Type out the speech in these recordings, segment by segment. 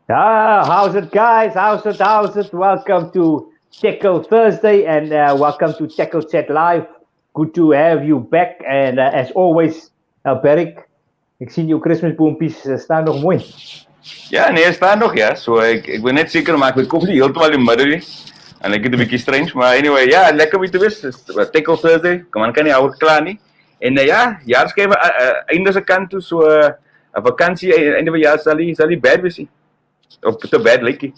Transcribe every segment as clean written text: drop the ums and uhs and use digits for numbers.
How's it, guys? How's it? Welcome to Tekkel Thursday and welcome to Tekkel Chat Live. Good to have you back. And as always, Berik, ik zie jouw Christmasboompjes staan nog mooi. Ja, nee, staan nog, ja. So, ik ben net zeker, maar ik koop die heeltemal in midden. En ik het een beetje strange, maar anyway, ja, lekker weer te wisten. Tekkel Thursday, man kan niet houden klaar niet. En ja, jaarschijven, einde zijn kant toe, so, een vakantie, einde van jaar zal die bad wezen. Of te bad, lekker.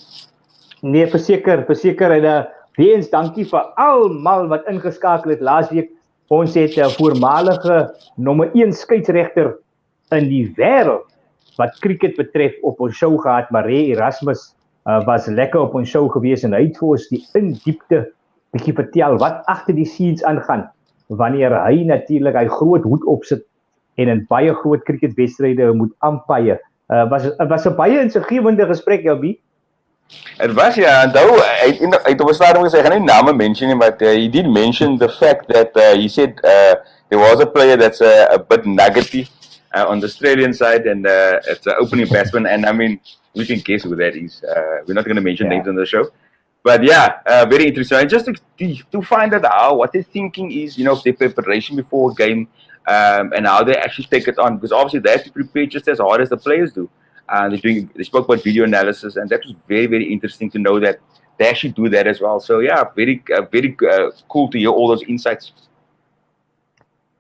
Nee, verseker. En weer eens dankie vir almal wat ingeskakel het laas week. Ons het 'n voormalige nommer 1 skeieregter in die wêreld wat cricket betref op ons show gehad. Maree Erasmus was lekker op ons show gewees en hy het vir ons die in diepte bietjie vertel wat agter die scenes aangaan wanneer hy natuurlik hy groot hoed opsit en in baie groot cricketwedstryde moet umpire. Was 'n baie insiggewende gesprek, LB. Het was, ja, en though I op een stadium gezegd, I didn't name mention, but he did mention the fact that he said there was a player that's a bit nuggety on the Australian side, and it's an opening batsman, and I mean, we can guess who that is. We're not going to mention names on the show. But yeah, very interesting. And just to find out what their thinking is, their preparation before a game, and how they actually take it on, because obviously they have to prepare just as hard as the players do. They spoke about video analysis, and that was very, very interesting to know that they actually do that as well. So yeah, very cool to hear all those insights.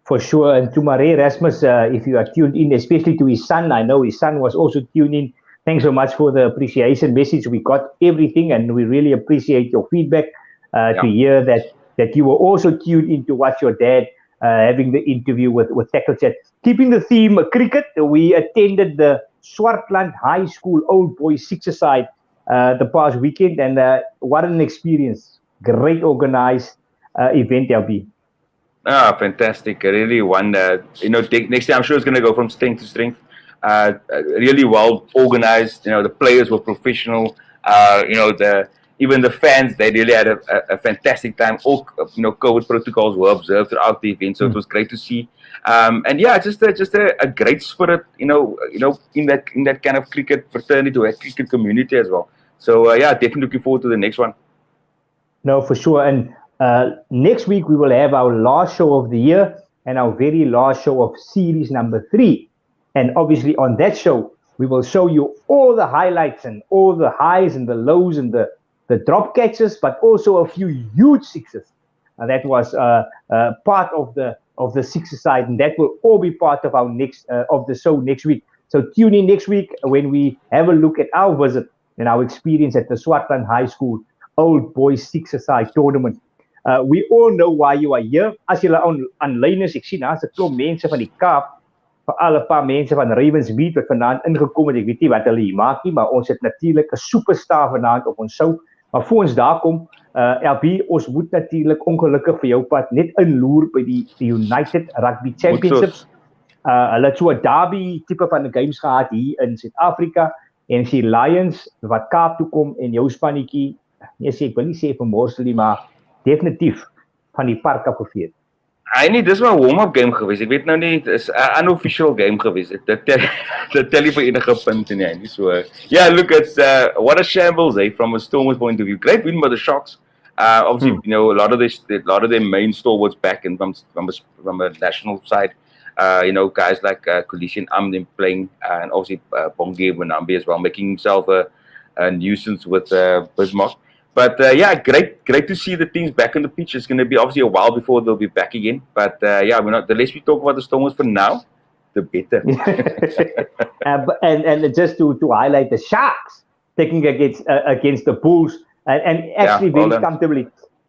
For sure. And to Maree Erasmus, if you are tuned in, especially to his son, I know his son was also tuned in. Thanks so much for the appreciation message. We got everything, and we really appreciate your feedback to hear that you were also tuned in to watch your dad having the interview with Têkkel Chat. Keeping the theme cricket, we attended the Swartland High School Old Boys Six-a-side the past weekend, and what an experience. Great organized event, LB. Ah, fantastic. Really one, next year I'm sure it's going to go from strength to strength. Really well organized. The players were professional. Even the fans, they really had a fantastic time. All COVID protocols were observed throughout the event, so it was great to see. And yeah, just a great spirit, in that kind of cricket fraternity or cricket community as well. So yeah, definitely looking forward to the next one. No, for sure. And next week we will have our last show of the year and our very last show of series number 3. And obviously on that show, we will show you all the highlights and all the highs and the lows and the drop catches, but also a few huge sixes. And that was part of the sixes side, and that will all be part of our next of the show next week. So tune in next week when we have a look at our visit and our experience at the Swartland High School Old Boys Sixes Side Tournament. We all know why you are here. As jy online is, ek sien daar's 'n klomp mense van die Kaap, veral 'n paar mense van Ravensmead wat vanaand ingekom het. Ek weet nie wat hulle hier maak nie, maar ons het natuurlik 'n superstar vanaand op ons show. Maar voor ons daar kom, LB, ons moet natuurlik ongelukkig vir jou pad net inloer by die United Rugby Championships. Hulle het so 'n derby tipe van games gehad hier in Suid-Afrika, en die Lions wat Kaap toe kom en jou spannetjie, ek wil nie sê vermorsel nie, maar definitief van die park af geveed. Nee, dis maar 'n warm-up game geweest. Ek weet nou nie, dit is 'n unofficial game geweest. Dit tel nie vir enige punte nie. So yeah, look, it's what a shambles, from a Stormers point of view. Great win by the Sharks. Obviously, a lot of their main stalwarts back and from a national side. Guys like Kolisi Amdim playing, and obviously Bonge Bonambi as well, making himself a nuisance with Bismarck. But yeah, great to see the teams back on the pitch. It's going to be obviously a while before they'll be back again. But yeah, the less we talk about the Stormers for now, the better. And just to highlight the Sharks taking against the Bulls and actually very comfortably.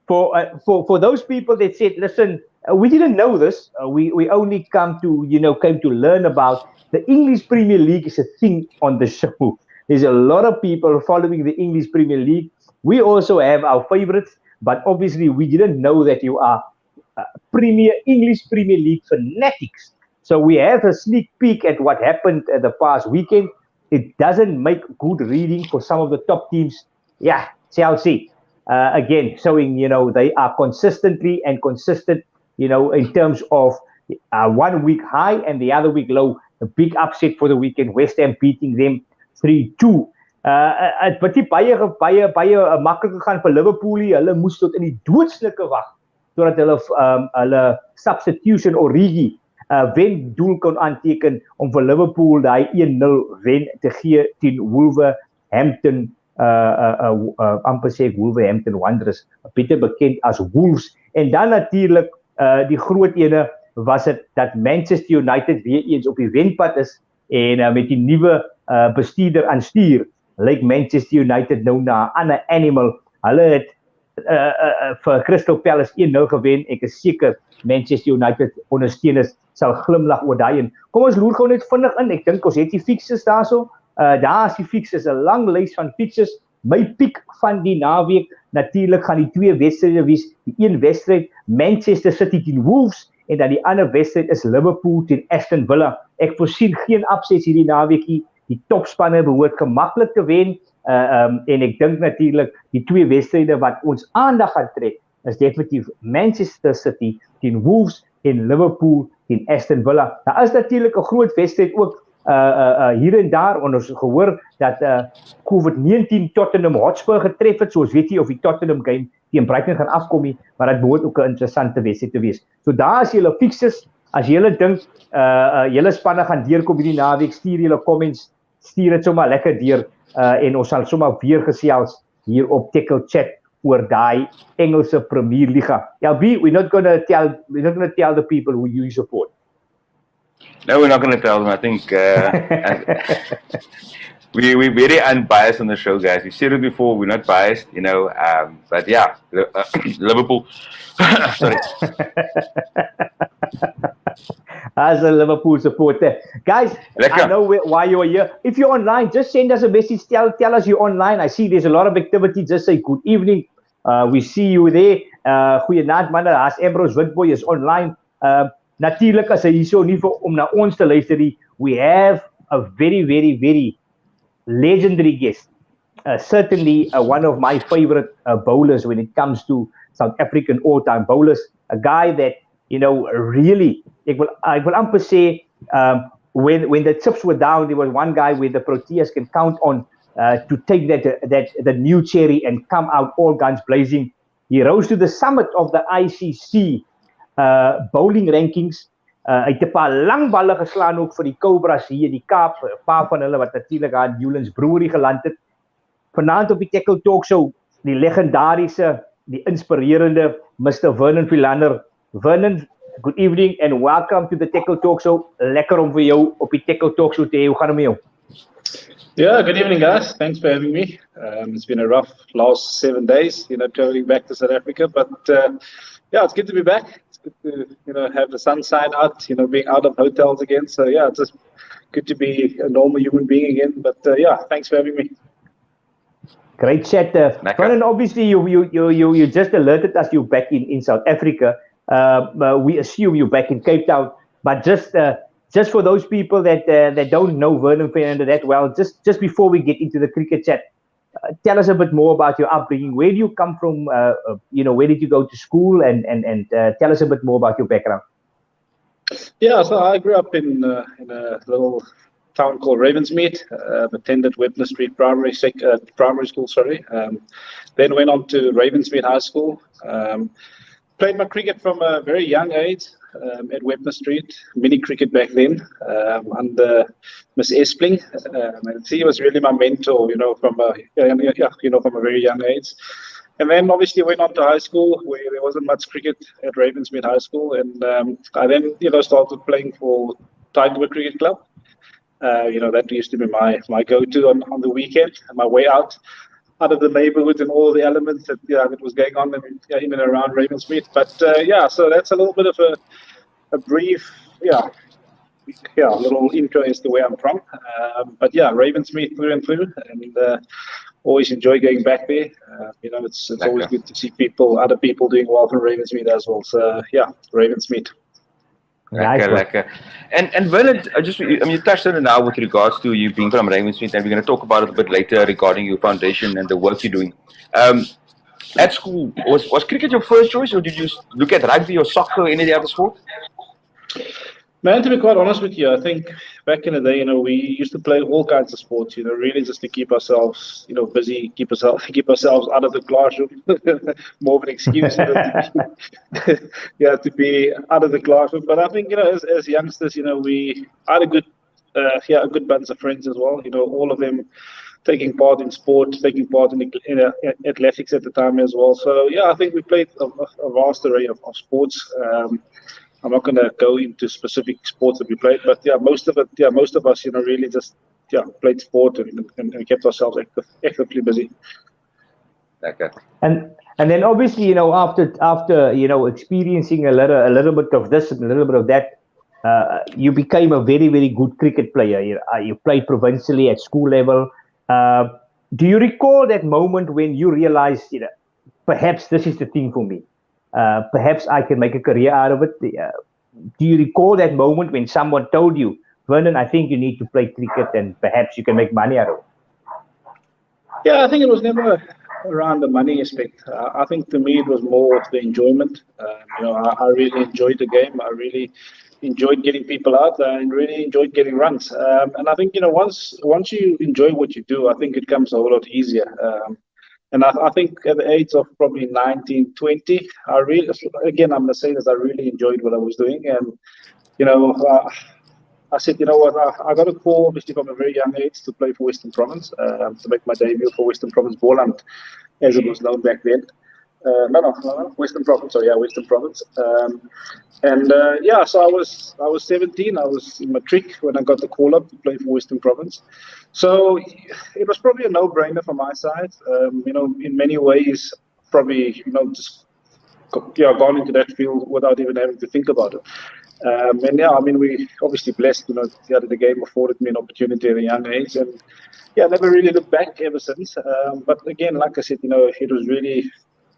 For those people that said, listen, we didn't know this. We only came to learn about the English Premier League is a thing on the show. There's a lot of people following the English Premier League. We also have our favorites, but obviously we didn't know that you are English Premier League fanatics. So we have a sneak peek at what happened the past weekend. It doesn't make good reading for some of the top teams. Yeah, Chelsea, again, showing, they are consistently and consistent, in terms of 1 week high and the other week low. A big upset for the weekend, West Ham beating them 3-2. Wat die baie maklik gegaan vir Liverpool. Hulle moes tot in die doodsnike wag totdat hulle substitution Origi wen doel kon aanteken om vir Liverpool daai 1-0 wen te gee teen Wolverhampton amper sê Wolverhampton Wanderers, beter bekend as Wolves. En dan natuurlik die groot ene was dit dat Manchester United weer eens op die wenpad is en met die nuwe bestuurder aan stuur lyk Manchester United nou na 'n ander animal. Hulle het vir Crystal Palace 1-0 gewen. Ek is seker Manchester United ondersteuners sal glimlag oor daai een. Kom ons loer gou net vinnig in. Ek dink ons het die fixtures daarso. Daar is die fixtures, 'n lang lys van fixtures. My piek van die naweek natuurlik gaan die twee wedstryde wees. Die een wedstryd Manchester City teen Wolves en dan die ander wedstryd is Liverpool teen Aston Villa. Ek voorsien geen upsets hierdie naweekie. Die topspanne behoort gemaklik te wen. En ek dink natuurlik die twee wedstryde wat ons aandag gaan trek is definitief Manchester City teen Wolves en Liverpool teen Aston Villa. Daar is natuurlik 'n groot wedstryd ook hier en daar, want ons gehoor dat COVID-19 Tottenham Hotspur getref het, soos weet jy of die Tottenham game teen Brighton gaan afkom nie, maar dit behoort ook 'n interessante wedstryd te wees. So daar is julle fixes. As julle dink julle spanne gaan deurkom hierdie naweek, stuur julle comments, stuur dit sommer lekker deur en ons sal sommer weer gesels hier op Têkkel Chat oor daai Engelse Premier Liga. LB, we're not going to tell the people who you support. No, we're not going to tell them. I think we're very unbiased on the show, guys. We've said it before. We're not biased, but yeah, Liverpool. Sorry. As a Liverpool supporter, guys, I know why you're here. If you're online, just send us a message. Tell us you're online. I see there's a lot of activity. Just say good evening. We see you there. Goeienaand manne. As Ambrose Witboy is online. Natuurlik as hy hierso nie om na ons te luister nie. We have a very, very, very legendary guest. Certainly one of my favorite bowlers when it comes to South African all-time bowlers. A guy that, really, ek wil amper sê, when the chips were down, there was one guy where the Proteas can count on to take the new cherry and come out all guns blazing. He rose to the summit of the ICC bowling rankings. Hy het 'n paar lang balle geslaan ook vir die Cobras hier in die Kaap. 'n Paar van hulle wat natuurlik aan Newlands Brewery geland het. Vanaand op die Têkkel Talk Show, die legendariese, die inspirerende Mr. Vernon Philander. Vernon, good evening and welcome to the Têkkel Talk Show. Lekker om vir jou op die Têkkel Talk Show te hê. Hoe gaan dit met jou? Yeah, good evening, guys. Thanks for having me. It's been a rough last 7 days, traveling back to South Africa, but yeah, it's good to be back. It's good to, have the sunshine out, being out of hotels again. So yeah, it's just good to be a normal human being again. But yeah, thanks for having me. Great chat. Vernon, obviously you just alerted us you're back in South Africa. We assume you're back in Cape Town, but just for those people that don't know Vernon Philander that well, just before we get into the cricket chat, tell us a bit more about your upbringing. Where do you come from? Where did you go to school? And tell us a bit more about your background. Yeah, so I grew up in a little town called Ravensmead. Attended Webner Street Primary School. Then went on to Ravensmead High School. Played my cricket from a very young age at Webner Street. Mini cricket back then under Miss Espling. And she was really my mentor, from a very young age. And then obviously went on to high school where there wasn't much cricket at Ravensmead High School. And I then, started playing for Tiger Cricket Club. That used to be my go-to on the weekend, my way out of the neighborhood and all the elements that was going on in and around Ravensmead. But so that's a little bit of a brief, little intro as to where I'm from. But yeah, Ravensmead through and through, and always enjoy going back there. It's always good to see other people doing well from Ravensmead as well. So yeah, Ravensmead. Lekker. And Vernon, you touched on it now with regards to you being from Ravensmead, and we're going to talk about it a bit later regarding your foundation and the work you're doing. At school, was cricket your first choice, or did you look at rugby or soccer or any other sport? Man, to be quite honest with you, I think back in the day, we used to play all kinds of sports, really just to keep ourselves, busy, keep ourselves out of the classroom. More of an excuse, to be out of the classroom. But I think, as youngsters, we had a good bunch of friends as well. All of them taking part in sport, taking part in athletics at the time as well. So yeah, I think we played a vast array of sports. I'm not going to go into specific sports that we played, but most of us, really just played sport and kept ourselves actively busy. Okay. And then obviously, after experiencing a little bit of this and a little bit of that, you became a very, very good cricket player. You played provincially at school level. Do you recall that moment when you realized, perhaps this is the thing for me? Perhaps I can make a career out of it. Do you recall that moment when someone told you, Vernon, I think you need to play cricket and perhaps you can make money out of it? Yeah, I think it was never around the money aspect. I think to me it was more of the enjoyment. I really enjoyed the game. I really enjoyed getting people out there and really enjoyed getting runs. And I think, once you enjoy what you do, I think it comes a whole lot easier. And I think at the age of probably 19, 20, I really, again, I'm going to say this, I really enjoyed what I was doing. And, I said, what, I got a call, obviously, from a very young age to play for Western Province, to make my debut for Western Province Bowland, as it was known back then. No, Western Province. So yeah, Western Province. So I was 17. I was in matric when I got the call up to play for Western Province. So it was probably a no-brainer from my side. In many ways, probably just gone into that field without even having to think about it. We obviously blessed. The game afforded me an opportunity at a young age, and never really looked back ever since. But again, like I said, it was really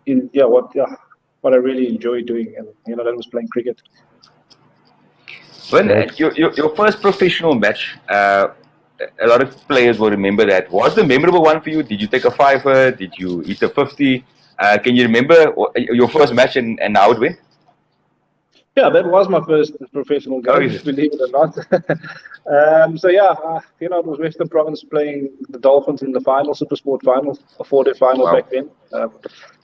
what I really enjoyed doing, and that was playing cricket. When your first professional match, a lot of players will remember that. Was the memorable one for you? Did you take a fiver? Did you hit a 50? Can you remember your first match and how it went? Yeah, that was my first professional game, believe it or not. It was Western Province playing the Dolphins in the final, Super Sport final, a 4-day final back then.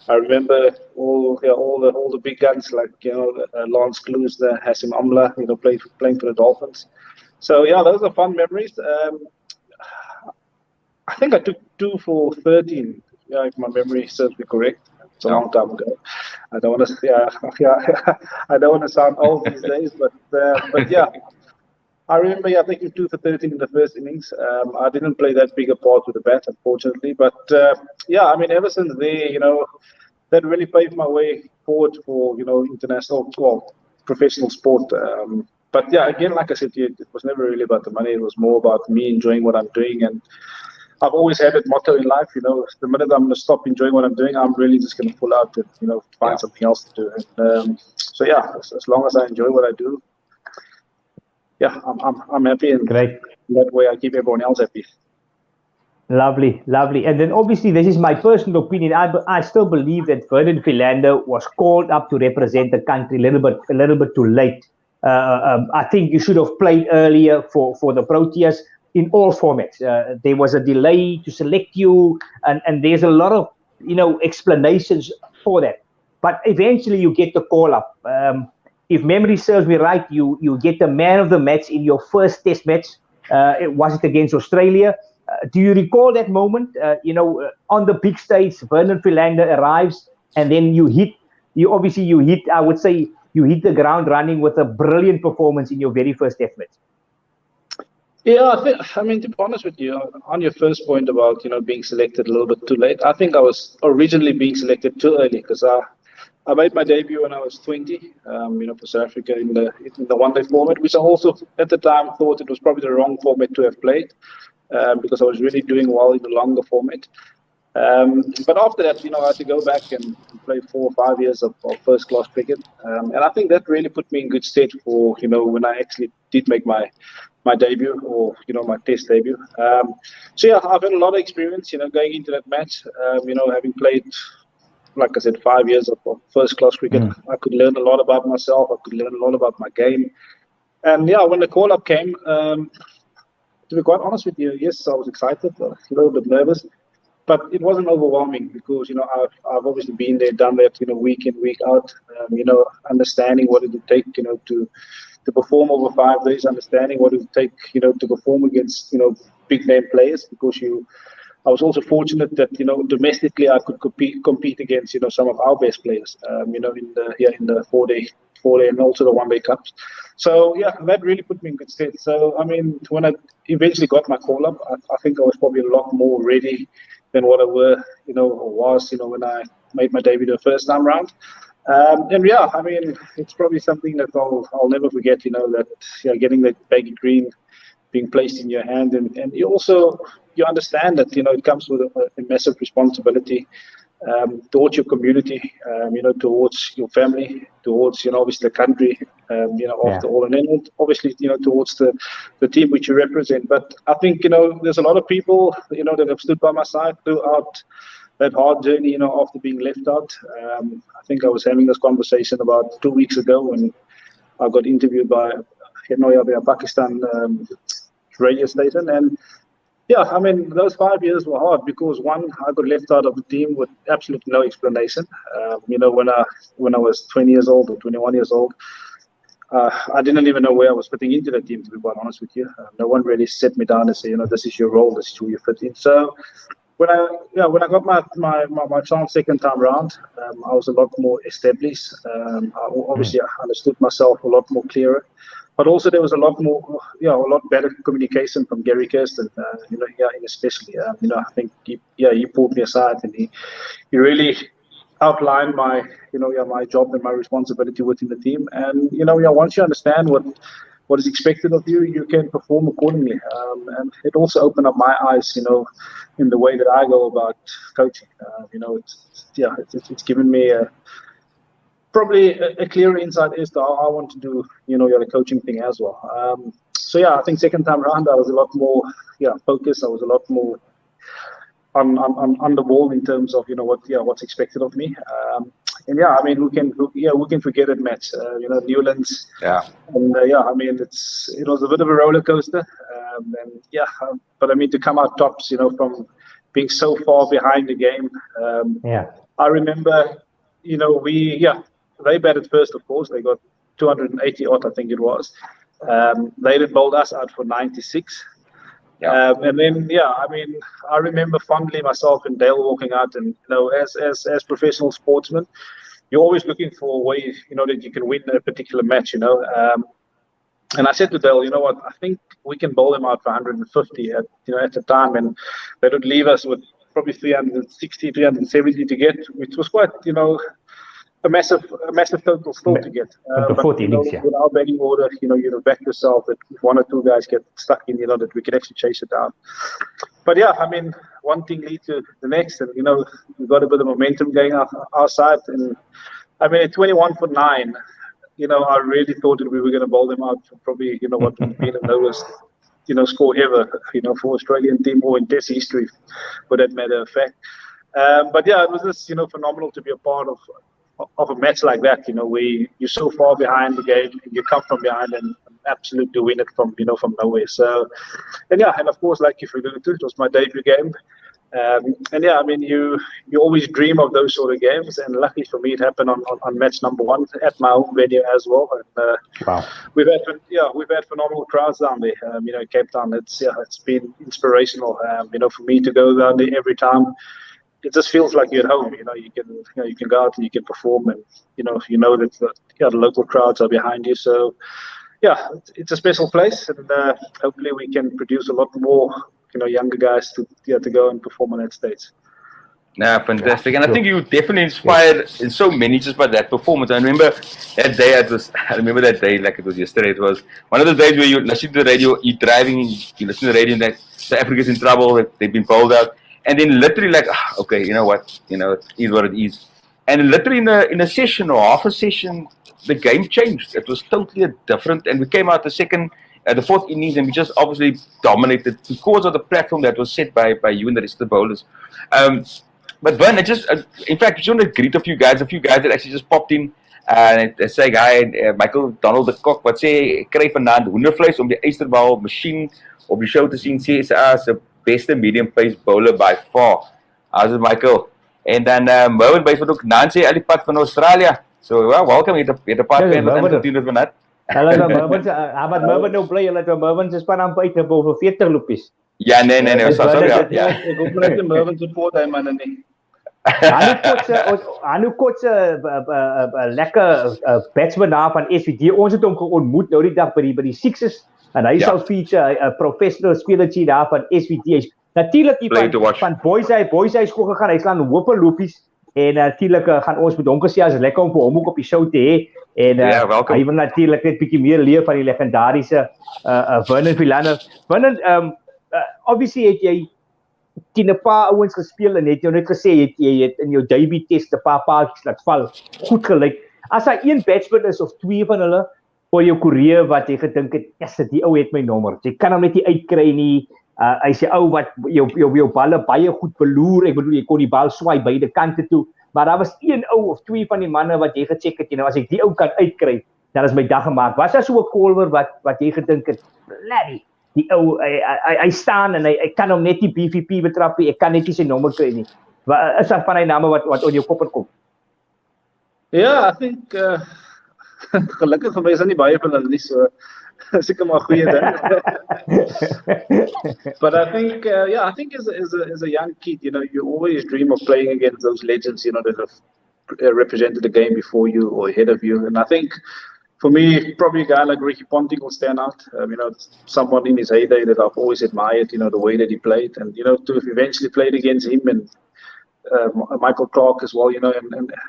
I remember all the big guns like Lance Kloos, Hassim Amla, playing for the Dolphins. So those are fun memories. I think I took 2 for 13. If my memory serves me correct. It's a long time ago. I don't want to. I don't want to sound old these days, but I remember taking 2 for 13 in the first innings. I didn't play that big a part with the bat, unfortunately, but ever since there, that really paved my way forward for international, professional sport. But again, like I said, it was never really about the money. It was more about me enjoying what I'm doing, and I've always had that motto in life, the minute I'm going to stop enjoying what I'm doing, I'm really just going to pull out and, find something else to do. And as long as I enjoy what I do, I'm happy. And great. That way I keep everyone else happy. Lovely. And then obviously, this is my personal opinion. I still believe that Vernon Philander was called up to represent the country a little bit too late. I think you should have played earlier for the Proteas. In all formats, there was a delay to select you, and there's a lot of explanations for that. But eventually, you get the call up. If memory serves me right, you get the man of the match in your first Test match. Was it against Australia? Do you recall that moment? On the big stage, Vernon Philander arrives, and then you hit. I would say you hit the ground running with a brilliant performance in your very first Test match. Yeah, to be honest with you, on your first point about being selected a little bit too late, I think I was originally being selected too early because I made my debut when I was 20, for South Africa in the one-day format, which I also at the time thought it was probably the wrong format to have played because I was really doing well in the longer format. But after that, I had to go back and play 4 or 5 years of first-class cricket, and I think that really put me in good stead for when I actually did make my debut or my Test debut. I've had a lot of experience going into that match. Having played, like I said, 5 years of first class cricket, I could learn a lot about myself. I could learn a lot about my game. And yeah, when the call up came, to be quite honest with you, yes, I was excited, a little bit nervous, but it wasn't overwhelming because I've obviously been there, done that, week in, week out, understanding what it would take, to perform over 5 days, understanding what it would take, to perform against, big name players, because I was also fortunate that domestically I could compete against some of our best players, in the 4-day and also the 1-day cups. So yeah, that really put me in good stead. So I mean, when I eventually got my call up, I think I was probably a lot more ready than what I was when I made my debut the first time round. And yeah, I mean, it's probably something that I'll never forget. That getting that baggy green being placed in your hand, and you understand that it comes with a massive responsibility towards your community, towards your family, towards obviously the country, after all, and then obviously towards the team which you represent. But I think there's a lot of people that have stood by my side throughout that hard journey, after being left out. I think I was having this conversation about 2 weeks ago when I got interviewed by a Pakistan radio station, and yeah, I mean, those 5 years were hard because one, I got left out of the team with absolutely no explanation. When I was 20 years old or 21 years old, I didn't even know where I was fitting into the team, to be quite honest with you. No one really set me down and said, this is your role, this is who you fit in. So when I got my chance second time round, I was a lot more established. Obviously, I understood myself a lot more clearer. But also there was a lot more, a lot better communication from Gary Kirsten, especially. I think he pulled me aside and he really outlined my, my job and my responsibility within the team. And once you understand what is expected of you, you can perform accordingly. And it also opened up my eyes, in the way that I go about coaching. It's given me probably a clearer insight as to how I want to do, the coaching thing as well. So yeah, I think second time around I was a lot more, focused. I was a lot more on the ball in terms of, what's expected of me. And yeah, I mean, who can forget it, Matt? Newlands. Yeah. And I mean, it was a bit of a roller coaster. But I mean, to come out tops, from being so far behind the game. I remember, they batted first, of course. They got 280 odd, I think it was. They did bowled us out for 96. Yeah. And then, I mean, I remember fondly myself and Dale walking out, and as professional sportsmen, you're always looking for a way, that you can win a particular match, And I said to Dale, you know what? I think we can bowl them out for 150 at the time, and they would leave us with probably 360, 370 to get, which was quite, a massive total still to get. But 40 innings, with our batting order, you'd have backed yourself that if one or two guys get stuck in, that we could actually chase it down. But yeah, I mean, one thing leads to the next, and we got a bit of momentum going our side. And I mean, at 21 for 9, I really thought that we were going to bowl them out for probably, what would be the lowest, score ever, for Australian team or in Test history, for that matter of fact. But yeah, it was just, phenomenal to be a part of a match like that, where you're so far behind the game, and you come from behind and absolutely win it from nowhere. So, and of course, like you've alluded to, it was my debut game. And yeah, I mean, you always dream of those sort of games, and luckily for me, it happened on match number 1 at my home venue as well. And wow, we've had phenomenal crowds down there. In Cape Town, it's been inspirational. For me to go down there every time, it just feels like you're at home. You can go out and you can perform, and that the local crowds are behind you. So yeah, it's a special place, and hopefully we can produce a lot more younger guys to go and perform on that stage. Yeah, fantastic. And I think you definitely inspired in so many just by that performance. I remember that day like it was yesterday. It was one of those days where you listen to the radio, you're driving, you listen to the radio, and that South Africa's in trouble, they've been bowled out. And then literally like, okay, you know what? It is what it is. And literally in a session or half a session, the game changed. It was totally different. And we came out the fourth innings, and we just obviously dominated because of the platform that was set by you and the rest of the bowlers. But Vern, in fact, I just want to greet a few guys that actually just popped in. En dit sê hy Michael Donald de Kok wat sê kry vanaand hoendervleis om die eysterbal masjien op die show te sien. CSA se beste medium pace bowler by far. How's it, Michael? En dan Mervin byvoorbeeld ook Nancy uit die pad van Australië. So well, welcome hier te pad van natuurlik vanaand. Hulle Mervin maar Mervin nou bly hulle Mervin se span aan buite boven 40 lopies. Ja, nee, sorry. Ja. Ek hoop net die Mervin support hy man nie. Anu coach lekker batsman daar van SVD. Ons het hom ontmoet nou die dag by die Sixers en hy sal feature 'n professional spelertjie daar van SVD. Natuurlik van boys hy skool gegaan. Hy slaan hoop lopies en natuurlik gaan ons met hom gesê as lekker om vir hom ook op die show te hê. En hy wil natuurlik net bietjie meer leer van die legendariese Vernon Philander. Vernon, obviously het jy teen 'n paar ouens gespeel en het jy net gesê jy het in jou debut test 'n paar paadjies laat val. Goed gelyk. As hy een batsman is of twee van hulle vir jou koerier wat jy gedink het, "Yes, die ou het my nommer." Jy kan hom net nie uitkry nie. Hy sê ou wat jou balle baie goed beloer. Ek bedoel jy kon die bal swaai beide kante toe, maar daar was een ou of twee van die manne wat jy gecheck het, as ek die ou kan uitkry, dan is my dag gemaak. Was daar so 'n caller wat jy gedink het, "Laddie, die ou hy staan en hy kan hom net nie BVP betrap nie. Ek kan net nie sy nommer kry nie." Is daar van die name wat op jou kop kom? Ja, I think gelukkig vir my is daar nie baie van hulle nie, so seker maar goeie ding. But I think I think as a young kid, you always dream of playing against those legends, that have represented the game before you or ahead of you. And I think for me, probably a guy like Ricky Ponting will stand out. Someone in his heyday that I've always admired, the way that he played, and to have eventually played against him and Michael Clark as well,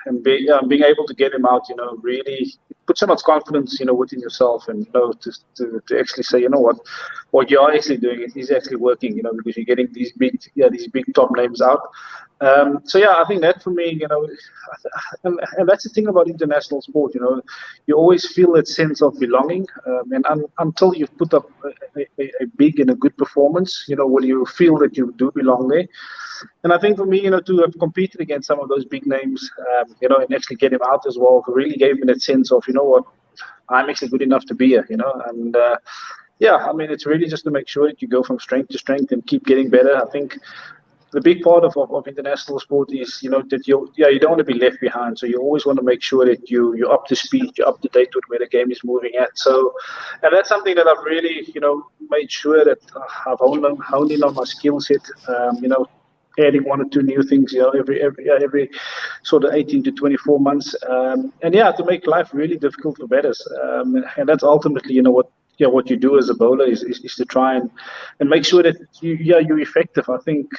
and being able to get him out, really put so much confidence, within yourself, and to actually say, what you're actually doing is actually working, because you're getting these big top names out. I think that for me, and that's the thing about international sport, you always feel that sense of belonging, and until you've put up a big and a good performance, when you feel that you do belong there. And I think for me, to have competed against some of those big names, and actually get him out as well, really gave me that sense of, what, I'm actually good enough to be here, and it's really just to make sure that you go from strength to strength and keep getting better. I think the big part of international sport is, that you don't want to be left behind. So you always want to make sure that you're up to speed, you're up to date with where the game is moving at. So, and that's something that I've really, made sure that I've honed in on my skill set, adding one or two new things, every sort of 18 to 24 months. To make life really difficult for batters. And that's ultimately, what you do as a bowler is to try and make sure that you're effective. I think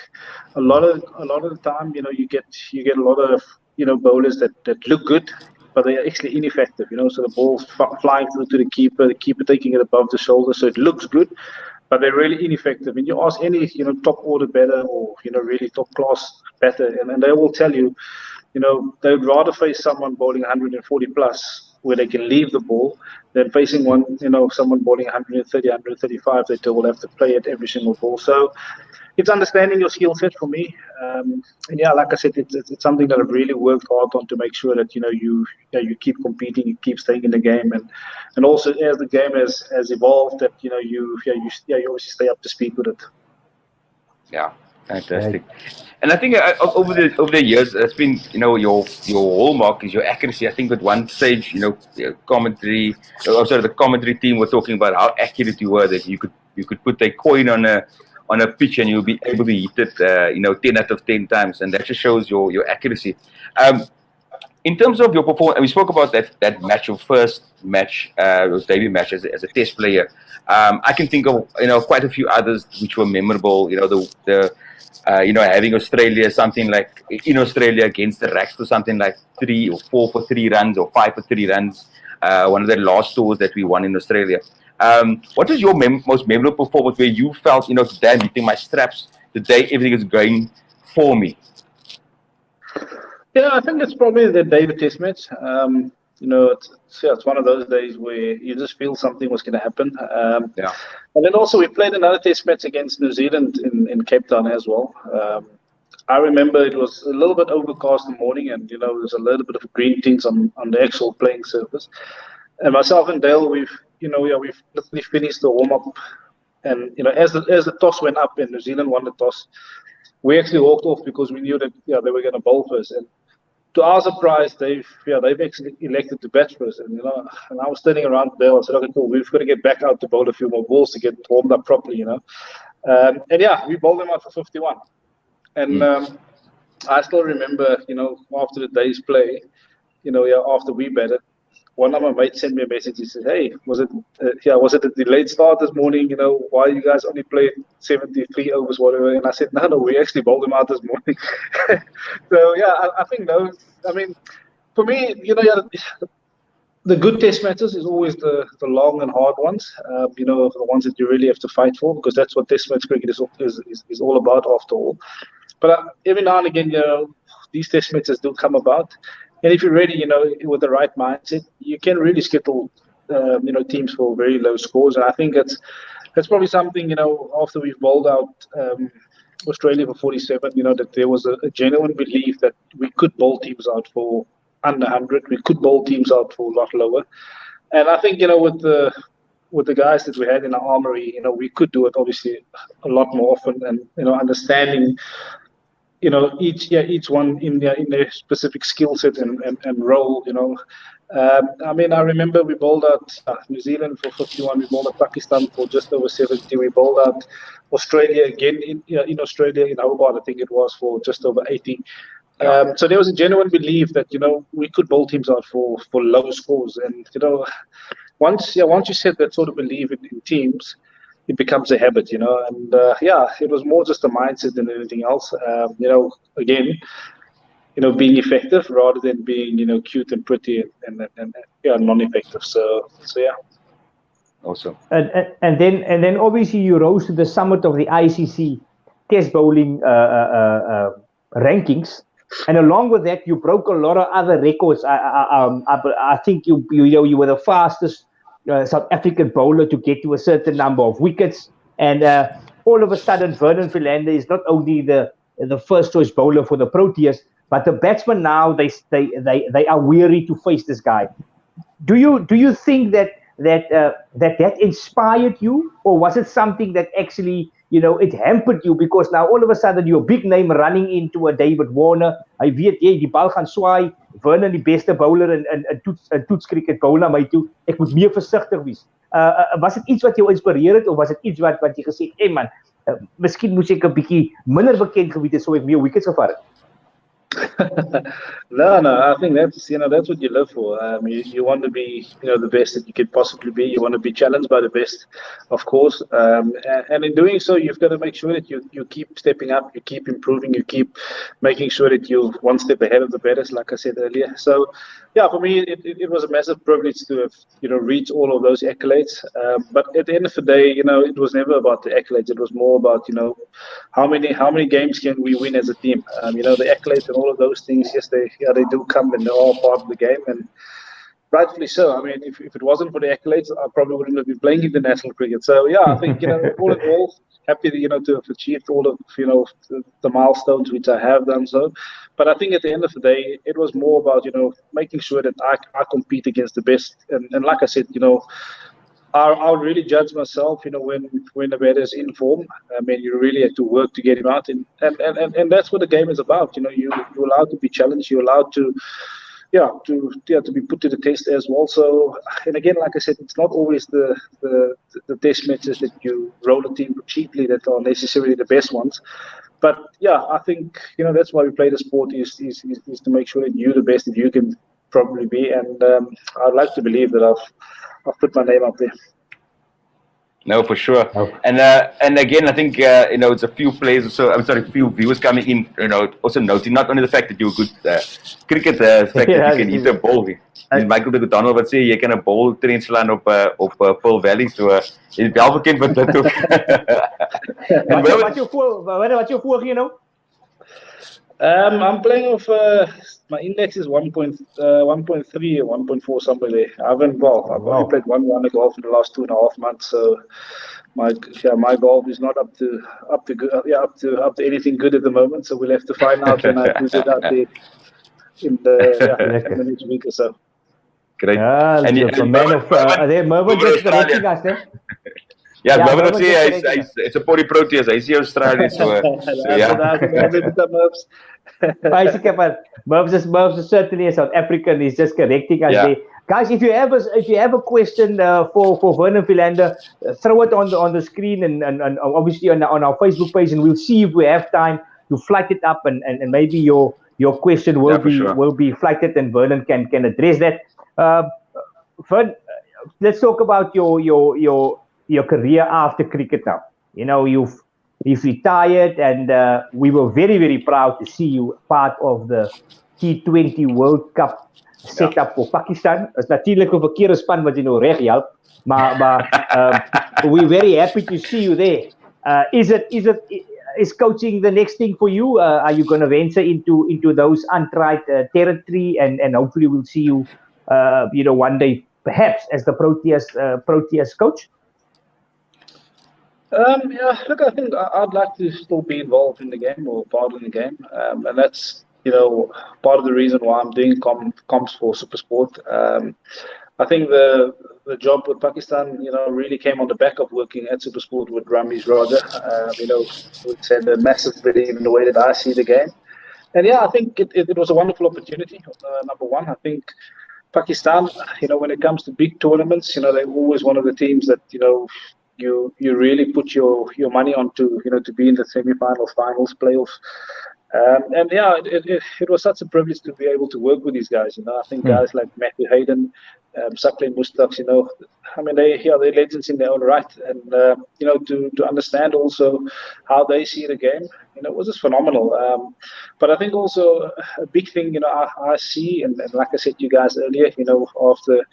a lot of the time, you get a lot of bowlers that look good, but they are actually ineffective. So the ball's flying through to the keeper taking it above the shoulder, so it looks good, but they're really ineffective. And you ask any top order batter or really top class batter, and they will tell you, they would rather face someone bowling 140 plus, where they can leave the ball, than facing someone bowling 130, 135 that they will have to play at every single ball. So it's understanding your skill set for me. Like I said, it's something that I've really worked hard on to make sure that you keep competing, you keep staying in the game, and also as the game has evolved, that you obviously stay up to speed with it. Yeah, fantastic. And I think over the years, it's been your hallmark is your accuracy. I think at one stage, the commentary team were talking about how accurate you were, that you could put a coin on a pitch and you'll be able to hit it 10 out of 10 times, and that just shows your accuracy. In terms of your performance, we spoke about that match, your first match, your debut match as a test player. I can think of quite a few others which were memorable. Having Australia something like in Australia against the Racks for something like 3 or 4 for 3 runs or 5 for 3 runs. One of the last tours that we won in Australia. What is your most memorable performance where you felt, today I'm hitting my straps, today everything is going for me? Yeah, I think it's probably the David Test match. It's one of those days where you just feel something was going to happen. And then also we played another Test match against New Zealand in Cape Town as well. I remember it was a little bit overcast in the morning, and there's a little bit of green tints on the actual playing surface. And myself and Dale, we've literally finished the warm up, and as the toss went up and New Zealand won the toss, we actually walked off because we knew that they were going to bowl first. And to our surprise, they've actually elected to bat first. And and I was turning around to Dale. I said, "Okay, cool. We've got to get back out to bowl a few more balls to get warmed up properly." And we bowled them out for 51. And I still remember, after the day's play, after we batted, one of my mates sent me a message. He said, "Hey, was it a delayed start this morning? Why you guys only played 73 overs, whatever?" And I said, "No, we actually bowled them out this morning." So I think those. I mean, for me, the good test matches is always the long and hard ones. The ones that you really have to fight for, because that's what test match cricket is all about, after all. But every now and again, these test matches do come about. And if you're ready, with the right mindset, you can really skittle, teams for very low scores. And I think that's probably something, after we've bowled out Australia for 47, that there was a genuine belief that we could bowl teams out for under 100. We could bowl teams out for a lot lower. And I think, with the guys that we had in our armory, we could do it obviously a lot more often, and understanding each one in their specific skill set and role. I mean, I remember we bowled out New Zealand for 51. We bowled out Pakistan for just over 70. We bowled out Australia again in Australia, in Hobart, I think it was, for just over 80. So there was a genuine belief that we could bowl teams out for low scores. And once you set that sort of belief in teams, it becomes a habit, and it was more just a mindset than anything else. Again, being effective rather than being, cute and pretty and non-effective. So yeah. Awesome. And then obviously you rose to the summit of the ICC Test bowling rankings, and along with that, you broke a lot of other records. I think you were the fastest South African bowler to get to a certain number of wickets, and all of a sudden Vernon Philander is not only the first choice bowler for the Proteas, but the batsmen now they are weary to face this guy. Do you think that inspired you, or was it something that actually it hampered you, because now all of a sudden you're a big name running into a David Warner? Hy weet jy die bal gaan swaai, Vernon die beste bowler en toets cricket bowler my toe. Ek moet meer versigtig wees. Was dit iets wat jou inspireer het, of was dit iets wat jy gesê het, "Hey man, miskien moet ek 'n bietjie minder bekend gewees het, so ek meer wickets gevat het"? No, I think that's what you live for. You want to be the best that you could possibly be. You want to be challenged by the best, of course. And in doing so, you've got to make sure that you keep stepping up, you keep improving, you keep making sure that you're one step ahead of the betters, like I said earlier. So for me, it was a massive privilege to have reach all of those accolades. But at the end of the day, it was never about the accolades. It was more about how many games can we win as a team. The accolades and all of those things, yes, they do come, and they're all part of the game, and rightfully so. I mean, if it wasn't for the accolades, I probably wouldn't have been playing international cricket. So I think all in all, happy to have achieved all of the milestones which I have done so. But I think at the end of the day, it was more about making sure that I compete against the best, and like I said, I'll really judge myself, when the batter is in form. I mean, you really have to work to get him out, and that's what the game is about. You're allowed to be challenged. You're allowed to be put to the test as well. So, and again, like I said, it's not always the test matches that you roll a team cheaply that are necessarily the best ones. But I think that's why we play the sport is to make sure that you're the best that you can probably be, and I'd like to believe that I've put my name up there. No, for sure. Oh. And again, I think it's a few players. So I'm sorry, few viewers coming in. Also noting not only the fact that you're a good cricket, the fact that you can hit a ball. And Michael de Donald would say you can a ball train slaan op Pearl Valley. So is wel bekend met dat ook. Wat jou voor, I'm playing off my index is 1.3 or 1.4 somewhere there. I've only played one round of golf in the last 2.5 months, so my golf is not up to anything good at the moment. So we'll have to find out when I put it out there in the next week or so. Great. Are there moments just correcting us there? Ja, Mervyn wil sê hy support die Proteas. Hy is die Australian so ja. Mervyn is certainly a South African. He's just correcting us there. Guys, if you have a question for Vernon Philander, throw it on the screen and obviously on our Facebook page, and we'll see if we have time to flight it up and maybe your question will be flighted and Vernon can address that. Vern, let's talk about your career after cricket now. You know, you've retired, and we were very, very proud to see you part of the T20 World Cup setup for Pakistan. Is natuurlijk 'n verkeerde span wat jy nou reg help, maar we're very happy to see you there. Is coaching the next thing for you? Are you going to venture into those untried territory, and hopefully we'll see you, one day perhaps as the Proteas coach? Look, I think I'd like to still be involved in the game or part in the game, and that's part of the reason why I'm doing comps for SuperSport. I think the job with Pakistan, really came on the back of working at SuperSport with Ramesh Raja. Which had a massive belief in the way that I see the game, and I think it was a wonderful opportunity. Number one, I think Pakistan, when it comes to big tournaments, they're always one of the teams that you really put your money onto, to be in the semi-finals, finals, playoffs. It was such a privilege to be able to work with these guys. I think guys like Matthew Hayden, Sakleen Mustaq, they're legends in their own right. And to understand also how they see the game, it was just phenomenal. But I think also a big thing, I see, and like I said to you guys earlier, after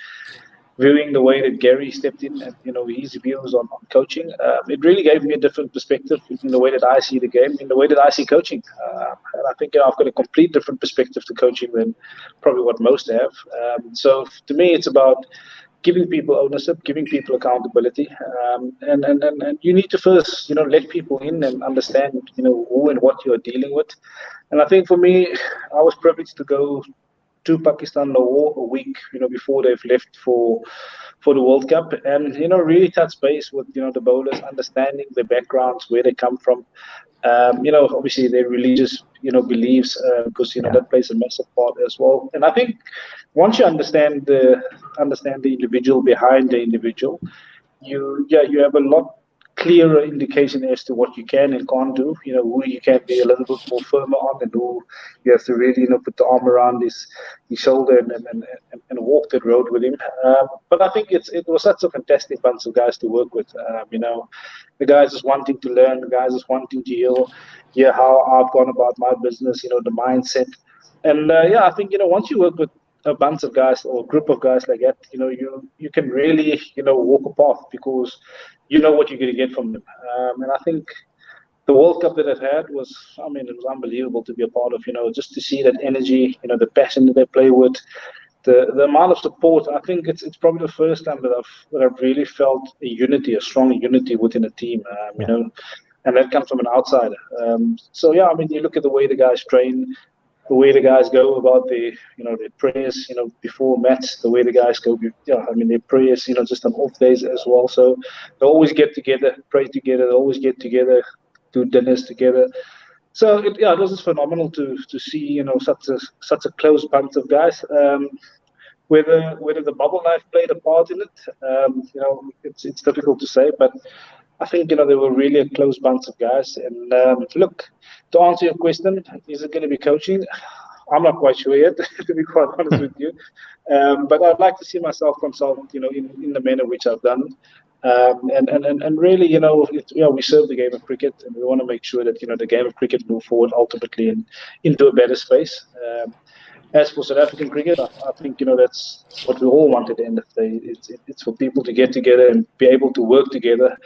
viewing the way that Gary stepped in and his views on coaching, it really gave me a different perspective in the way that I see the game, in the way that I see coaching. And I think I've got a complete different perspective to coaching than probably what most have. So to me, it's about giving people ownership, giving people accountability, and you need to first let people in and understand who and what you're dealing with. And I think for me, I was privileged to go to Pakistan a week before they've left for the World Cup, and really touch base with the bowlers, understanding their backgrounds, where they come from, obviously their religious beliefs, because that plays a massive part as well. And I think once you understand the individual behind the individual, you have a lot clearer indication as to what you can and can't do, who you can be a little bit more firmer on, and who you have to really put the arm around his shoulder and walk that road with him. But I think it was such a fantastic bunch of guys to work with. The guys just wanting to learn, the guys just wanting to hear how I've gone about my business, the mindset. And I think once you work with a bunch of guys or a group of guys like that, you can really walk a path, because you know what you're going to get from them. And I think the World Cup that I've had was, it was unbelievable to be a part of, just to see that energy, the passion that they play with, the amount of support. I think it's probably the first time that I've really felt a strong unity within a team, and that comes from an outsider. You look at the way the guys train, the way the guys go about their prayers, before match, the way the guys go, their prayers, just on off days as well. So they always get together, pray together, they always get together, do dinners together. So it was just phenomenal to see, such a close bunch of guys. Whether the bubble life played a part in it, it's difficult to say, but I think, they were really a close bunch of guys. And look, to answer your question, is it going to be coaching? I'm not quite sure yet, to be quite honest with you. But I'd like to see myself consult, in the manner which I've done. And really, we serve the game of cricket, and we want to make sure that, the game of cricket move forward ultimately into a better space. As for South African cricket, I think, that's what we all want at the end of the day. It's for people to get together and be able to work together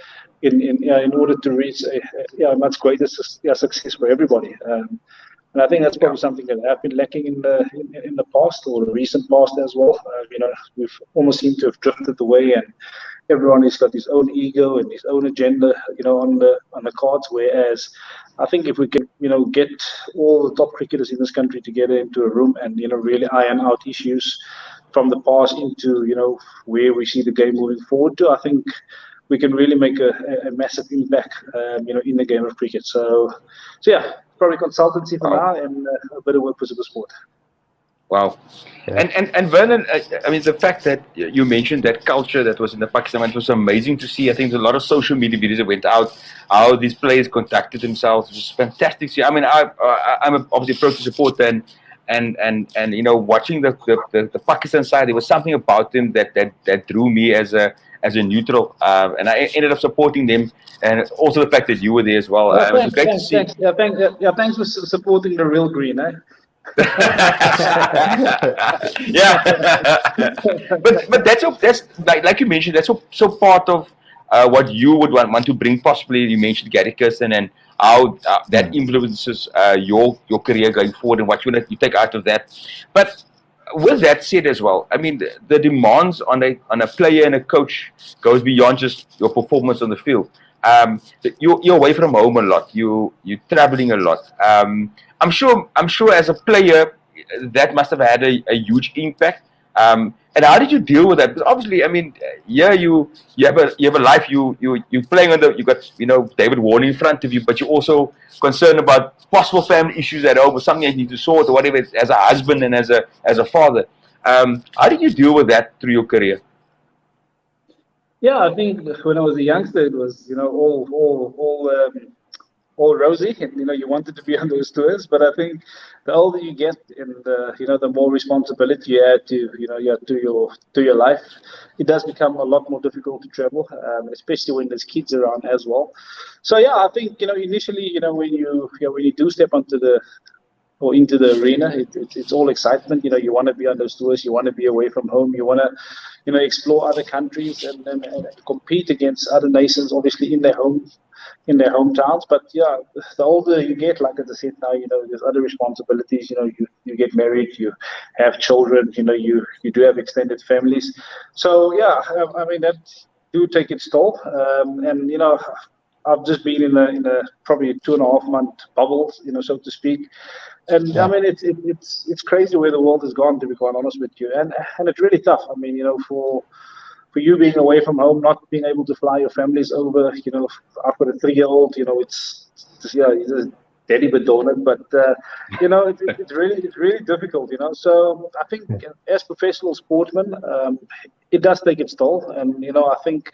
in order to reach a much greater success for everybody. And I think that's probably something that I've been lacking in the past, or the recent past as well. We've almost seemed to have drifted away, and everyone has got his own ego and his own agenda, on the cards. Whereas I think if we can, get all the top cricketers in this country together into a room and really iron out issues from the past into where we see the game moving forward to, I think we can really make a massive impact, in the game of cricket. So yeah, probably consultancy for now, and a bit of work for the sport. Wow. Yeah. And Vernon, I mean, the fact that you mentioned that culture that was in the Pakistan, it was amazing to see. I think there's a lot of social media videos that went out, how these players conducted themselves. It was fantastic to see. I mean, I'm obviously a Proteas supporter, and watching the Pakistan side, there was something about them that drew me as a neutral, and I ended up supporting them, and also the fact that you were there as well. It was great to see. Thanks for supporting the real green, eh? Yeah, but that's like you mentioned, that's so part of what you would want to bring. Possibly, you mentioned Gary Kirsten and how that influences your career going forward and what you take out of that. But with that said as well, I mean, the demands on a player and a coach goes beyond just your performance on the field. You're away from home a lot. You're traveling a lot. I'm sure as a player that must have had a huge impact. And how did you deal with that? Because obviously, I mean, yeah, you have a life. You're playing you got David Warner in front of you, but you're also concerned about possible family issues at home or something you need to sort or whatever, as a husband and as a father. How did you deal with that through your career? Yeah, I think when I was a youngster, it was all rosy, and you wanted to be on those tours. But I think the older you get, and the more responsibility you add to your life, it does become a lot more difficult to travel, especially when there's kids around as well. So yeah, I think initially when you do step into the arena, it's all excitement. You want to be on those tours, you want to be away from home, you want to explore other countries and compete against other nations, obviously in their hometowns. But yeah, the older you get, like as I said now, there's other responsibilities. You get married, you have children, you do have extended families. So yeah, I mean that do take its toll. And I've just been in a probably a 2.5 month bubble, so to speak. And yeah. I mean, it's crazy where the world has gone, to be quite honest with you. And it's really tough. I mean, for you being away from home, not being able to fly your families over, I've got a 3-year-old, it's he's a daddy bedoned, but it's really difficult, So I think as professional sportsmen, it does take its toll, and I think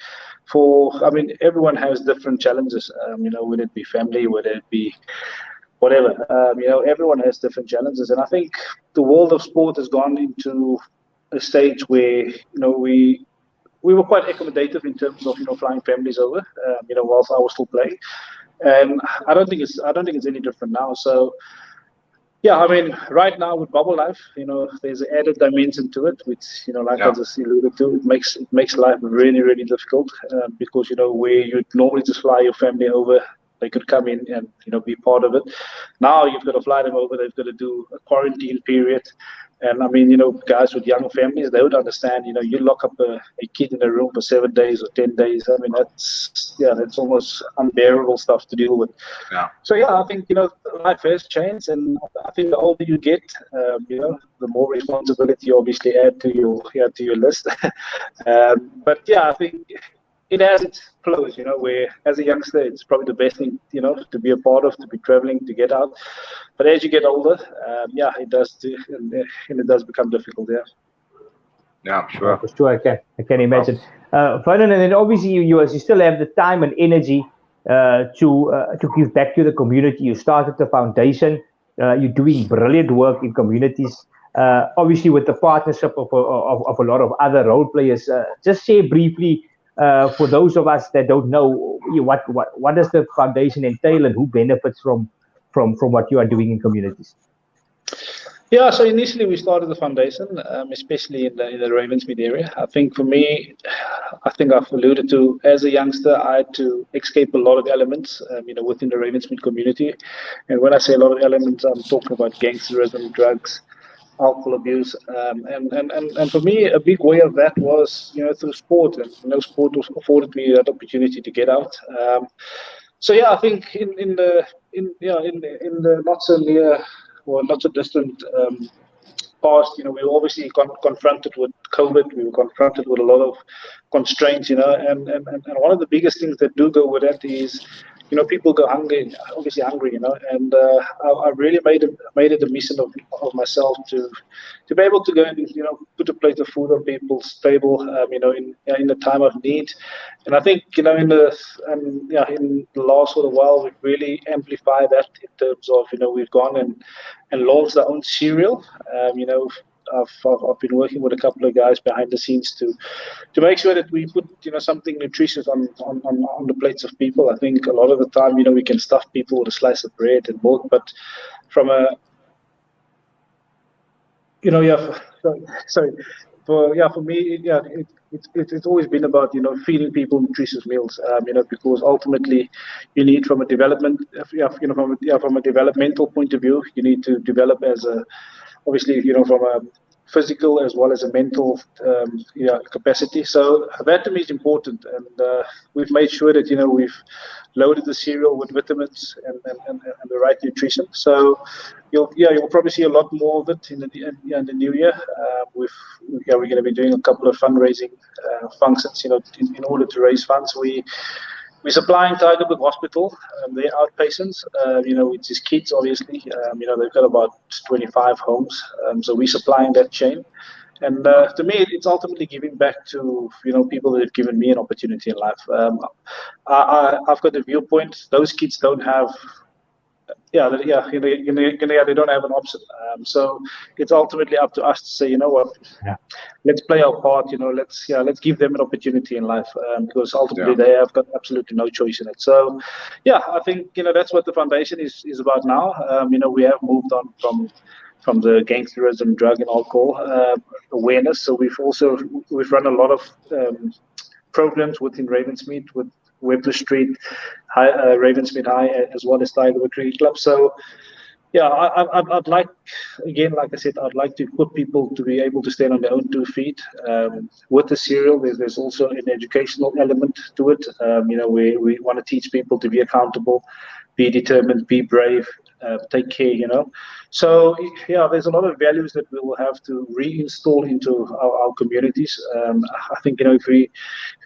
everyone has different challenges, whether it be family, whether it be whatever, everyone has different challenges, and I think the world of sport has gone into a stage where we were quite accommodative in terms of flying families over, whilst I was still playing, and I don't think it's any different now. So yeah, I mean, right now with bubble life, there's an added dimension to it, which like I just alluded to, it makes life really, really difficult, because where you normally just fly your family over, they could come in and be part of it. Now you've got to fly them over. They've got to do a quarantine period, and I mean, guys with young families, they would understand. You lock up a kid in a room for 7 days or 10 days. I mean, that's almost unbearable stuff to deal with. Yeah. So yeah, I think life has changed, and I think the older you get, the more responsibility you obviously add to your list. But yeah, I think it has its flows, where as a youngster, it's probably the best thing, to be a part of, to be traveling, to get out. But as you get older, it does become difficult, yeah. Yeah, sure. For sure, I can imagine. Vernon, and then obviously you still have the time and energy to give back to the community. You started the foundation. You're doing brilliant work in communities. Obviously, with the partnership of a lot of other role players. Just share briefly. For those of us that don't know, what does the foundation entail, and who benefits from what you are doing in communities? Yeah, so initially we started the foundation, especially in the Ravensmead area. I think for me, I think I've alluded to, as a youngster, I had to escape a lot of elements, within the Ravensmead community. And when I say a lot of elements, I'm talking about gangsterism, drugs, alcohol abuse, and for me, a big way of that was, through sport, and sport afforded me that opportunity to get out. So yeah, I think in the not so near or not so distant past, we were obviously confronted with COVID. We were confronted with a lot of constraints, and one of the biggest things that do go with that is, people go hungry, obviously hungry, and I really made it a mission of myself to be able to go and, put a plate of food on people's table, in the time of need. And I think, in the last sort of while, we've really amplified that in terms of, we've gone and launched our own cereal. I've been working with a couple of guys behind the scenes to make sure that we put something nutritious on the plates of people. I think a lot of the time, we can stuff people with a slice of bread and milk, but from a for me, it's always been about feeding people nutritious meals, because ultimately you need, from a development, from a developmental point of view, you need to develop as a, obviously, from a physical as well as a mental capacity. So that to me is important, and we've made sure that we've loaded the cereal with vitamins and the right nutrition. So you'll probably see a lot more of it in the new year. We're going to be doing a couple of fundraising functions, in order to raise funds. We're supplying Tygerberg Hospital, they're outpatients, which is kids, obviously. They've got about 25 homes, so we're supplying that chain. And to me, it's ultimately giving back to, people that have given me an opportunity in life. I've got the viewpoint, those kids don't have, they don't have an option. So it's ultimately up to us to say, let's play our part. Let's give them an opportunity in life, because ultimately they have got absolutely no choice in it. So, I think that's what the foundation is about now. We have moved on from the gangsterism, drug and alcohol awareness. So we've run a lot of programs within Ravensmead with Webber Street, Ravensmead High, as well as Tygerberg Cricket Club. So, I'd like, again, like I said, I'd like to put people to be able to stand on their own 2 feet. With the cereal, there's also an educational element to it. We want to teach people to be accountable, be determined, be brave, take care, So, there's a lot of values that we will have to reinstall into our communities. I think, if we're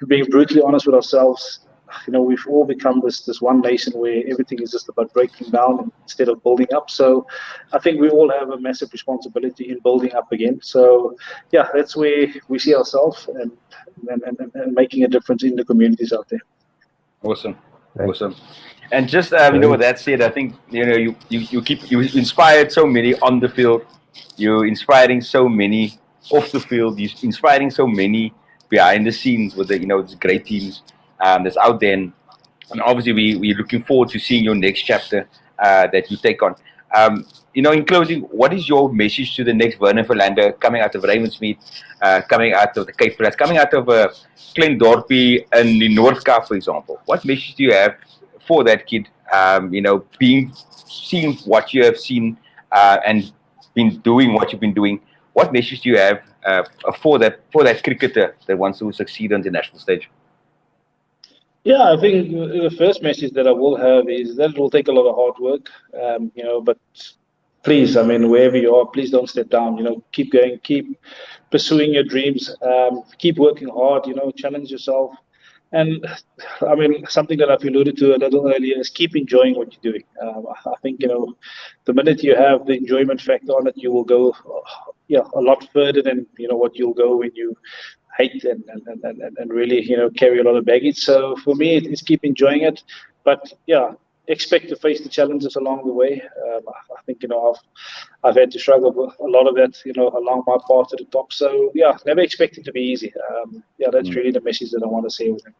being brutally honest with ourselves, we've all become this one nation where everything is just about breaking down instead of building up. So I think we all have a massive responsibility in building up again. So that's where we see ourselves and making a difference in the communities out there. Awesome. Awesome. And just with that said, I think you inspired so many on the field, you're inspiring so many off the field, you're inspiring so many behind the scenes with the great teams that's out there, and obviously we're looking forward to seeing your next chapter that you take on. In closing, what is your message to the next Vernon Philander coming out of Ravensmead, coming out of the Cape Flats, coming out of Kleindorpie and the North Cape, for example? What message do you have for that kid? Seeing what you have seen and been doing what you've been doing. What message do you have for that cricketer that wants to succeed on the national stage? I think the first message that I will have is that it will take a lot of hard work, but please, wherever you are, please don't step down, keep going, keep pursuing your dreams, keep working hard, challenge yourself. And something that I've alluded to a little earlier is keep enjoying what you're doing. I think, the minute you have the enjoyment factor on it, you will go, a lot further than, what you'll go when you hate and really, carry a lot of baggage. So for me, it's keep enjoying it, but expect to face the challenges along the way. I think, I've had to struggle with a lot of that, along my path to the top. So never expect it to be easy. That's really the message that I want to say with them.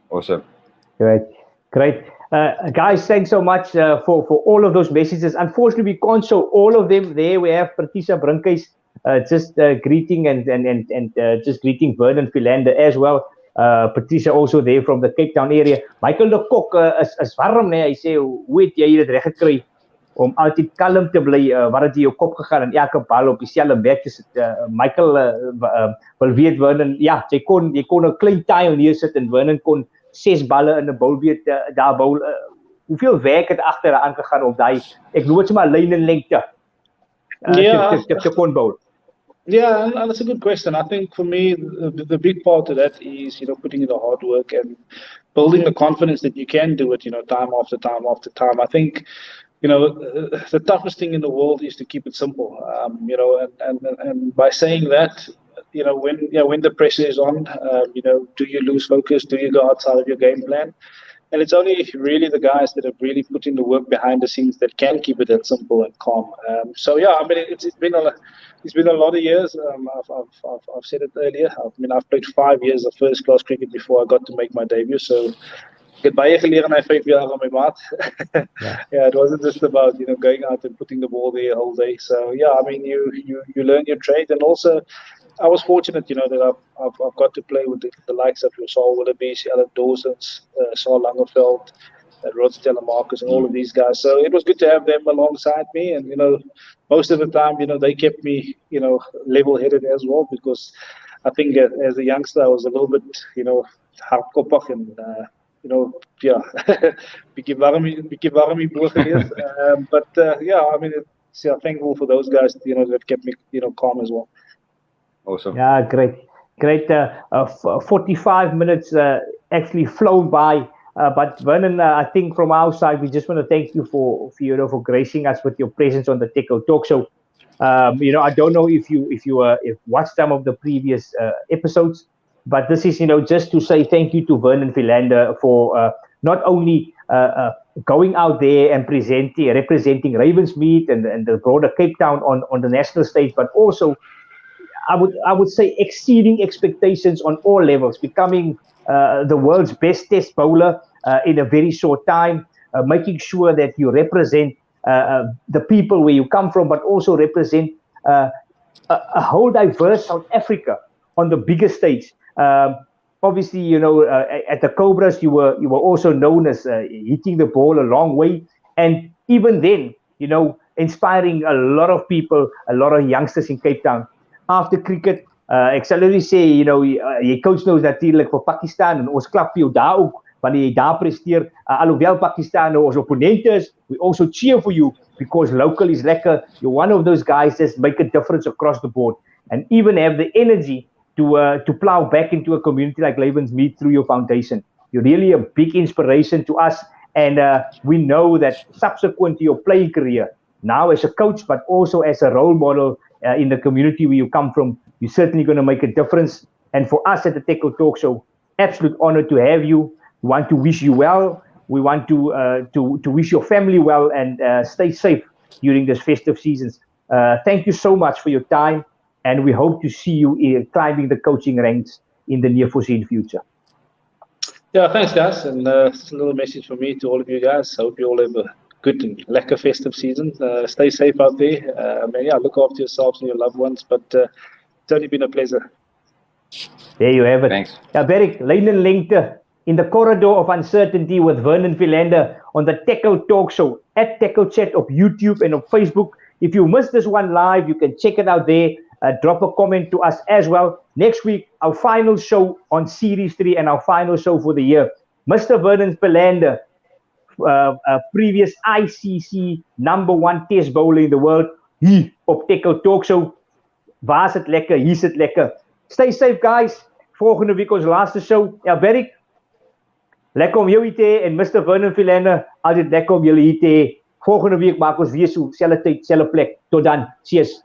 Awesome. Great. Guys, thanks so much for all of those messages. Unfortunately, we can't show all of them there. We have Patricia Brinke's just greeting and just greeting Vernon Philander as well. Patricia also there from the Cape Town area. Michael de Kok is warm, nee. Hy sê, hoe het jy dit reg gekry om altyd kalm te bly, wat het jy jou kop gegaan en elke bal op dieselfde bek te sit. Michael wil weet Vernon, ja, jy kon 'n klein tile neersit en Vernon kon 6 balle in 'n bowl weet daar bowl. Hoeveel werk het agteraan gegaan op daai, ek noem dit sommer lyn en lengte. Te kon bowl. Yeah, and that's a good question. I think for me, the big part of that is, putting in the hard work and building the confidence that you can do it, time after time after time. I think, the toughest thing in the world is to keep it simple. And by saying that, when the pressure is on, do you lose focus? Do you go outside of your game plan? And it's only really the guys that have really put in the work behind the scenes that can keep it that simple and calm. It's been a lot of years. I've said it earlier. I've played 5 years of first-class cricket before I got to make my debut. So, ek het baie geleer in 5 jaar aan my maat. Yeah, it wasn't just about going out and putting the ball there all day. So yeah, you learn your trade, and also I was fortunate, that I've got to play with the likes of Saul Willoughby's, Alan Dawson's, Saul Langerveld, Rod Telemarcus, and all of these guys. So it was good to have them alongside me, and most of the time, they kept me, level-headed as well, because I think as a youngster I was a little bit, hardkoppig and bietjie warmie bo gewees. But thankful for those guys, that kept me, calm as well. Awesome. Yeah, great. 45 minutes actually flown by. But Vernon, I think from our side, we just want to thank you for gracing us with your presence on the Têkkel Talk Show. I don't know if you watched some of the previous episodes, but this is just to say thank you to Vernon Philander for not only going out there and representing Ravensmead and the broader Cape Town on the national stage, but also I would say exceeding expectations on all levels, becoming the world's best test bowler in a very short time, making sure that you represent the people where you come from, but also represent a whole diverse South Africa on the biggest stage. Obviously, at the Cobras, you were also known as hitting the ball a long way, and even then, inspiring a lot of people, a lot of youngsters in Cape Town. After cricket, ek sal net sê, jy coach nou natuurlik vir Pakistan en ons klap vir jou daar ook wanneer jy daar presteer. Alhoewel Pakistan nou ons opponent is, we also cheer for you because local is lekker. You're one of those guys that make a difference across the board and even have the energy to plow back into a community like Ravensmead through your foundation. You're really a big inspiration to us, and we know that subsequent to your playing career, now as a coach, but also as a role model in the community where you come from, you're certainly going to make a difference. And for us at the Têkkel Talk Show, absolute honor to have you. We want to wish you well. We want to wish your family well and stay safe during this festive seasons. Thank you so much for your time, and we hope to see you climbing the coaching ranks in the near foreseen future. Yeah, thanks guys, and just a little message from me to all of you guys. I hope you all have a good and lekker festive season. Stay safe out there. Look after yourselves and your loved ones. But it's only been a pleasure. There you have it. Thanks. Ja, Berk, lyn en lengte in the corridor of uncertainty with Vernon Philander on the Têkkel Talk Show at Tekkel Chat op YouTube and on Facebook. If you missed this one live, you can check it out there. Drop a comment to us as well. Next week, our final show on Series 3 and our final show for the year. Mr. Vernon Philander, previous ICC #1 test bowler in the world, hier op Têkkel Talk Show. Waar is het lekker? Hier is het lekker. Stay safe, guys. Volgende week ons laaste show. Ja, Berk, lekker om jou hier te hê en Mr. Vernon Philander, altyd lekker om julle hier te hê. Volgende week maak ons weer so, selfde tyd, selfde plek. Tot dan. Cheers.